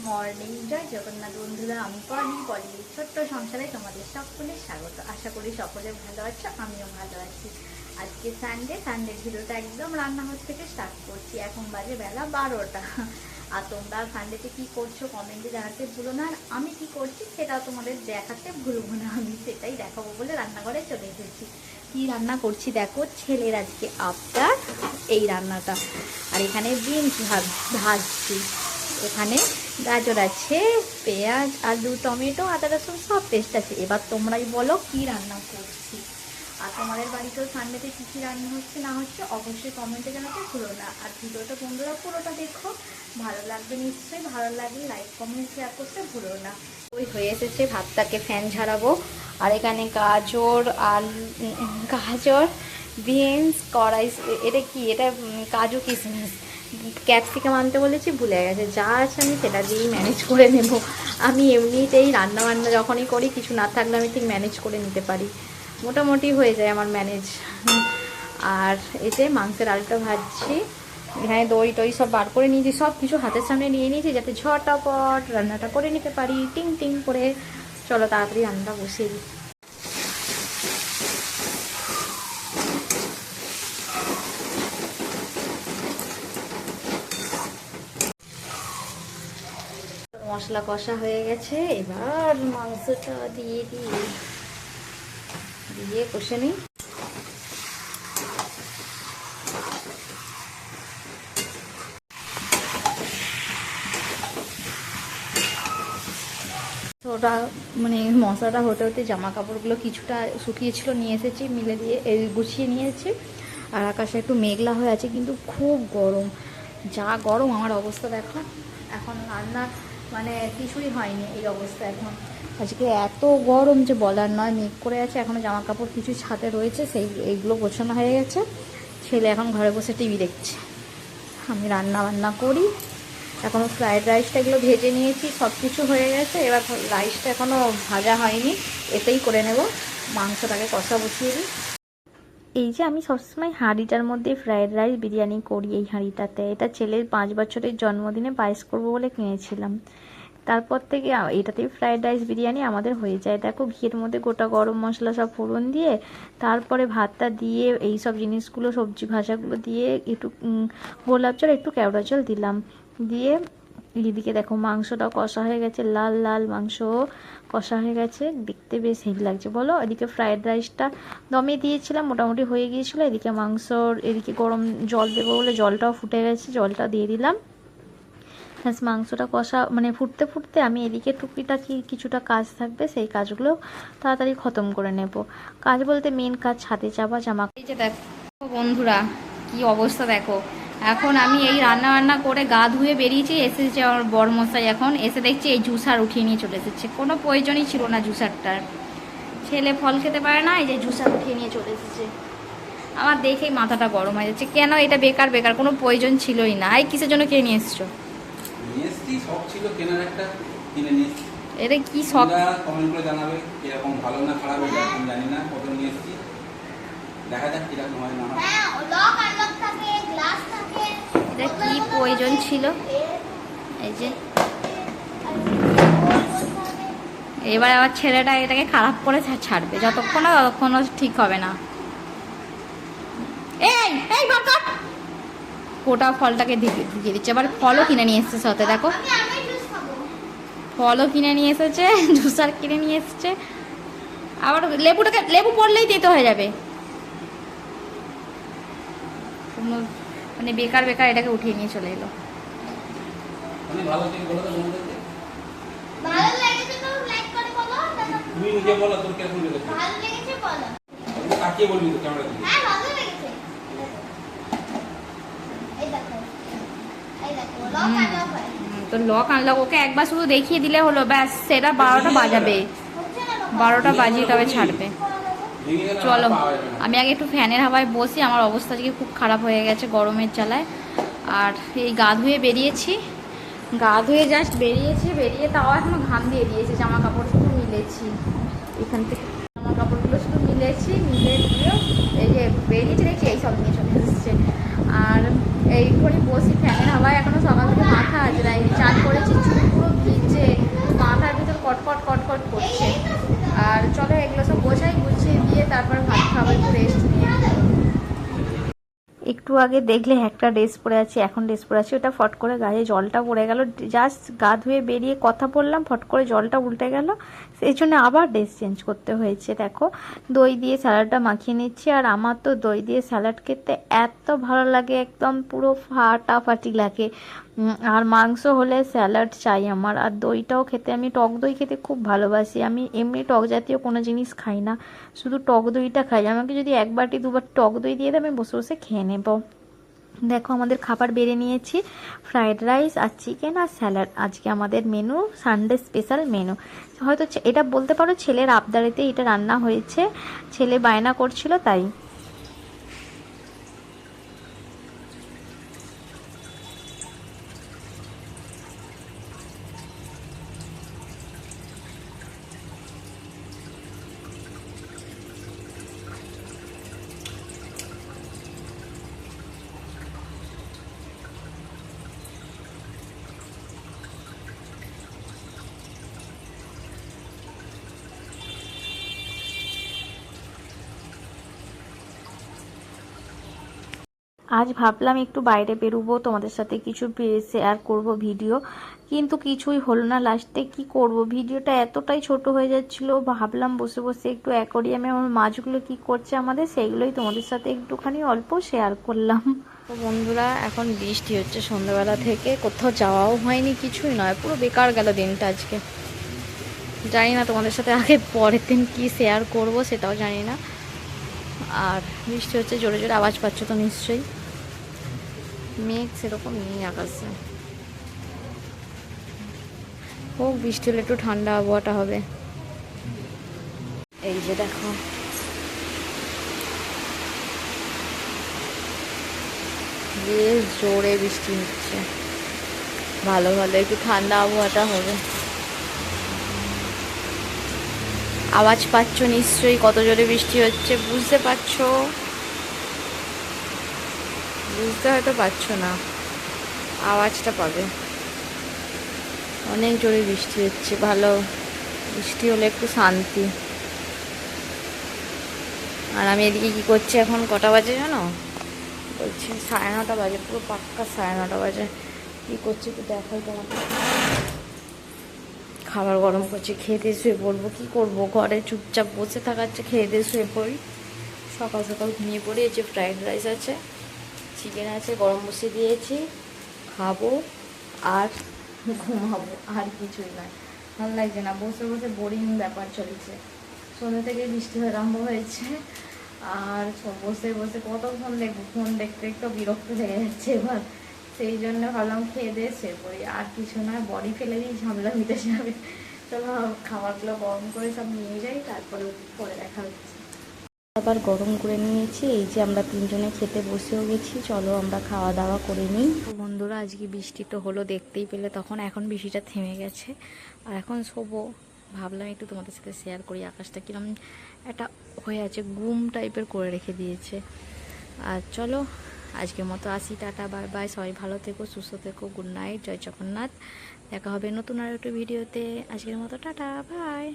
Morning, জয় জগন্নাথ বন্ধুরা। আমি পলি ছোট্ট সংসারে তোমাদের সকলের স্বাগত। আশা করি সকলে ভালো আছো, আমিও ভালো আছি। আজকে সানডে ভিডিওটা একদম রান্নাঘর থেকে স্টার্ট করছি। এখন বাজে বেলা 12টা। আর তোমরা সানডেতে কি করছো কমেন্টে জানাতে ভুলো না। আর আমি কি করছি সেটাও তোমাদের দেখাতে ভুলবো না। আমি সেটাই দেখাবো বলে রান্নাঘরে চলে এসেছি। কি রান্না করছি দেখো, ছেলের আজকে আবদার এই রান্নাটা। আর এখানে বিনস ভাজছি, এখানে গাজর আছে, পেঁয়াজ, আলু, টমেটো, আদা, রসুন সব পেস্ট আছে। এবার তোমরাই বলো কি রান্না করছি। আর তোমাদের বাড়িতেও সানডেতে কী কী রান্না হচ্ছে না হচ্ছে অবশ্যই কমেন্টে জানাতে ভুলো না। আর ভিডিওটা বন্ধুরা পুরোটা দেখো, ভালো লাগবে নিশ্চয়ই। ভালো লাগলে লাইক কমেন্ট শেয়ার করতে ভুলো না। ওই হয়ে এসেছে, ভাতটাকে ফ্যান ঝাড়াবো। আর এখানে গাজর, বিনস, কড়াই, এটা কি, এটা কাজু কিশমিশ, ক্যাপসিকাম আনতে বলেছি, ভুলে গেছে। যা আছে আমি সেটা দিয়েই ম্যানেজ করে নেব। আমি এমনিতেই রান্নাবান্না যখনই করি কিছু না থাকলে আমি ঠিক ম্যানেজ করে নিতে পারি, মোটামুটি হয়ে যায় আমার ম্যানেজ। আর এতে মাংসের আলুটা ভাজছি। এখানে দই টই সব বার করে নিয়েছি, সব কিছু হাতের সামনে নিয়ে নিয়েছি যাতে ঝটাপট রান্নাটা করে নিতে পারি টিং টিং করে। চলো তাড়াতাড়ি রান্নাটা বসিয়ে দিই। মশলা কষা হয়ে গেছে, এবার মাংসটা দিয়ে কষে নিই। ওটা মানে মশলাটা হতে হতে জামা কাপড়গুলো কিছুটা শুকিয়েছিল, নিয়ে এসেছি মিলে দিয়ে গুছিয়ে নিয়েছি। আর আকাশে একটু মেঘলা হয়ে আছে, কিন্তু খুব গরম, যা গরম আমার অবস্থা দেখো। এখন রান্না মানে কিছুই হয়নি, এই অবস্থা এখন। আজকে এত গরম যে বলার নয়। মেঘ করে আছে, এখনও জামা কাপড় কিছু ছাদে রয়েছে, এইগুলো গোছানো হয়ে গেছে। ছেলে এখন ঘরে বসে টিভি দেখছে, আমি রান্না করি। এখনও ফ্রায়েড রাইসটা এগুলো ভেজে নিয়েছি, সব কিছু হয়ে গেছে। এবার রাইসটা এখনও ভাজা হয়নি, এতেই করে নেব। মাংসটাকে কষা বসিয়ে দিই। এই যে আমি সবসময় হাঁড়িটার মধ্যে ফ্রায়েড রাইস বিরিয়ানি করি, এই হাঁড়িটাতে। এটা ছেলের 5 বছরের জন্মদিনে পায়েস করবো বলে কিনেছিলাম। তারপর থেকে এটাতেই ফ্রায়েড রাইস বিরিয়ানি আমাদের হয়ে যায়। দেখো, ঘিয়ের মধ্যে গোটা গরম মশলা সব ফোড়ন দিয়ে, তারপরে ভাতটা দিয়ে এই সব জিনিসগুলো, সবজি ভাজাগুলো দিয়ে, একটু গোলাপ জল, একটু কেওড়া জল দিলাম, দিয়ে এদিকে দেখো মাংসটাও কষা হয়ে গেছে, লাল লাল মাংস কষা হয়ে গেছে, দেখতে বেশ হেভি লাগছে বলো। এদিকে ফ্রায়েড রাইসটা দমে দিয়েছিলাম, মোটামুটি হয়ে গিয়েছিলো। এদিকে এদিকে গরম জল দেবো বলে জলটাও ফুটে গেছে, জলটা দিয়ে দিলাম। মাংসটা কষা মানে ফুটতে ফুটতে আমি এদিকে টুকিটাকি কিছুটা কাজ থাকবে, সেই কাজগুলো তাড়াতাড়ি খতম করে নেব। কাজ বলতে মেন কাজ ছাদে যাওয়া, জামা। এই যে দেখো বন্ধুরা কি অবস্থা দেখো। এখন আমি এই রান্না করে গা ধুয়ে বেরিয়েছি, এসেছে আমার বরমশাই। এখন এসে দেখছি এই জুসার উঠিয়ে নিয়ে চলে এসেছে। কোনো প্রয়োজনই ছিল না জুসারটার, ছেলে ফল খেতে পারে না, এই যে জুসার উঠিয়ে নিয়ে চলে এসেছে। আমার দেখেই মাথাটা গরম হয়ে যাচ্ছে, কেন এটা বেকার, কোনো প্রয়োজন ছিলই না। এই কিসের জন্য কিনে নিয়ে এসছো? শখ ছিল কেনার, একটা কিনে নিয়েছি। এটা কি শখ? কমেন্ট করে জানাবে কিরকম, ভালো না খারাপ, এটা আমি জানি না। কত নিয়ে এসেছি, দেখা যাক কিরকম হয় না হয়। এটা কি প্রয়োজন ছিল? এই যে এবার আমার ছেলেটা এটাকে খারাপ করে ছাড়বে, যতক্ষণ না ততক্ষণ ঠিক হবে না। এই বাবা, গোটা ফলটাকে ঢুকিয়ে দিচ্ছে। আবার ফলও কিনে নিয়ে এসেছে সাথে, দেখো ফলও কিনে নিয়ে এসেছে, জুসার কিনে নিয়ে এসেছে। আবার লেবু পড়লেই দিতে হয়ে যাবে। মানে বেকার এটাকে উঠিয়ে নিয়ে চলে এলো। তুমি নিজে বলো তোর কেমন লেগেছে। ভালো লেগেছে বলো, তাকিয়ে বলবি তো ক্যামেরা দিকে। হ্যাঁ ভালো লেগেছে। এই দেখো লক আনলক হয়। তো লক আনলক ওকে একবার শুধু দেখিয়ে দিলে হলো, ব্যাস। সেটা 12টা বাজাবে, 12টা বাজিয়ে তবে ছাড়বে। চলো আমি আগে একটু ফ্যানের হাওয়ায় বসি, আমার অবস্থা আজকে খুব খারাপ হয়ে গেছে গরমের জ্বালায়। আর এই গা ধুয়ে বেরিয়েছি, জাস্ট বেরিয়ে তাও এখনো ঘাম দিয়ে দিয়েছে। জামা কাপড় শুধু মিলেছি, এখান থেকে জামা কাপড়গুলো শুধু মিলে দিয়ে এই যে বেরিয়েছি, দেখছি এই সব নিয়ে চলে এসেছে। আর এইখানে বসি ফ্যানের হাওয়ায়, এখনো সকাল থেকে মাথা আজরাইনি, চান করেছি, চুল পুরো তারপর ভাত খাবার একটু রেস্ট নিয়ে। একটু আগে দেখলে একটা ড্রেস পরে আছি, এখন ড্রেস পরে আছি, ওটা ফট করে গায়ে জলটা পড়ে গেল, জাস্ট গা ধুয়ে বেরিয়ে কথা বললাম, ফট করে জলটা উল্টে গেল, সেই জন্য আবার ড্রেস চেঞ্জ করতে হয়েছে। দেখো দই দিয়ে স্যালাডটা মাখিয়ে নিচ্ছি, আর আমার তো দই দিয়ে স্যালাড খেতে এত ভালো লাগে, একদম পুরো ফাটাফাটি লাগে। আর মাংস হলে স্যালাড চাই আমার, আর দইটাও খেতে, আমি টক দই খেতে খুব ভালোবাসি। আমি এমনি টক জাতীয় কোনো জিনিস খাই না, শুধু টক দইটা খাই। আমাকে যদি এক বাটি দুবার টক দই দিয়ে দেয় আমি বসে বসে খেয়ে নেব। দেখো আমাদের খাবার বেড়ে নিয়েছি, ফ্রাইড রাইস আর চিকেন আর স্যালাড আজকে আমাদের মেনু, সানডে স্পেশাল মেনু। হয়তো এটা বলতে পারো ছেলের আবদারেতে এটা রান্না হয়েছে, ছেলে বায়না করছিল তাই। আজ ভাবলাম একটু বাইরে বেরোবো, তোমাদের সাথে কিছু শেয়ার করব ভিডিও, কিন্তু কিছুই হলো না। লাস্টে কি করব, ভিডিওটা এতটাই ছোট হয়ে যাচ্ছিল, ভাবলাম বসে বসে একটু অ্যাকোরিয়ামে আমার মাছগুলো কি করছে আমাদের, সেইগুলোই তোমাদের সাথে একটুখানি অল্প শেয়ার করলাম। তো বন্ধুরা এখন বৃষ্টি হচ্ছে সন্ধ্যাবেলা থেকে, কোথাও যাওয়াও হয়নি, কিছুই নয়, পুরো বেকার গেল দিনটা আজকে। জানি না তোমাদের সাথে আগে পরের দিন কি শেয়ার করব সেটাও জানি না। আর বৃষ্টি হচ্ছে জোরে জোরে, আওয়াজ পাচ্ছ তো নিশ্চয়ই। মেঘ সেরকম নেই আকাশে, হোক বৃষ্টি হলে একটু ঠান্ডা আবহাওয়াটা হবে। এই যে দেখো বেশ জোরে বৃষ্টি হচ্ছে, ভালো ভালো একটু ঠান্ডা আবহাওয়াটা হবে। আওয়াজ পাচ্ছ নিশ্চয়ই কত জোরে বৃষ্টি হচ্ছে, বুঝতে পারছো? বুঝতে হয়তো পারছো না, আওয়াজটা পাবে। অনেক জোরে বৃষ্টি হচ্ছে, ভালো বৃষ্টি হলে একটু শান্তি। আর আমি এদিকে কি করছি, এখন কটা বাজে জানো? বলছি 9:30 বাজে, পুরো পাক্কা 9:30 বাজে। কি করছি একটু দেখাই তোমাকে। খাবার গরম করছি, খেয়ে দিয়ে শুয়ে পড়বো। কী করবো, ঘরে চুপচাপ বসে থাকাচ্ছে, খেয়ে দিয়ে শুয়ে পড়ি। সকাল সকাল ঘুমিয়ে পড়িয়েছি, ফ্রাইড রাইস আছে, চিকেন আছে, গরম বসিয়ে দিয়েছি, খাবো আর ঘুমাবো, আর কিছুই নয়। ভালো লাগছে না, বসে বসে বোরিং ব্যাপার চলছে। সন্ধ্যা থেকে বৃষ্টি আরম্ভ হয়েছে, আর বসে বসে কতক্ষণ দেখবো, ফোন দেখতে দেখতে বিরক্ত লেগে যাচ্ছে এবার। সেই জন্য ভাবলাম খেয়ে দিয়ে শুয়ে পড়ি, আর কিছু নয়, বডি ফেলে দিই, ঝামেলা মিটে যাবে। চলো খাবারগুলো গরম করে সব নিয়ে যাই, তারপরে পরে দেখা হচ্ছে। আবার গরম করে নিয়েছি, এই যে আমরা তিনজনে খেতে বসেও গেছি, চলো আমরা খাওয়া দাওয়া করে নিই। তো বন্ধুরা আজকে বৃষ্টি তো হলো, দেখতেই পেলে তখন, এখন বৃষ্টিটা থেমে গেছে, আর এখন শোবো। ভাবলাম একটু তোমাদের সাথে শেয়ার করি, আকাশটা কিরম একটা হয়ে আছে, গুম টাইপের করে রেখে দিয়েছে। আর চলো আজকের মতো আসি, টাটা বাই বাই, সবাই ভালো থেকো, সুস্থ থেকো, গুড নাইট, জয় জগন্নাথ। দেখা হবে নতুন আর একটা ভিডিওতে, আজকের মতো টাটা বাই।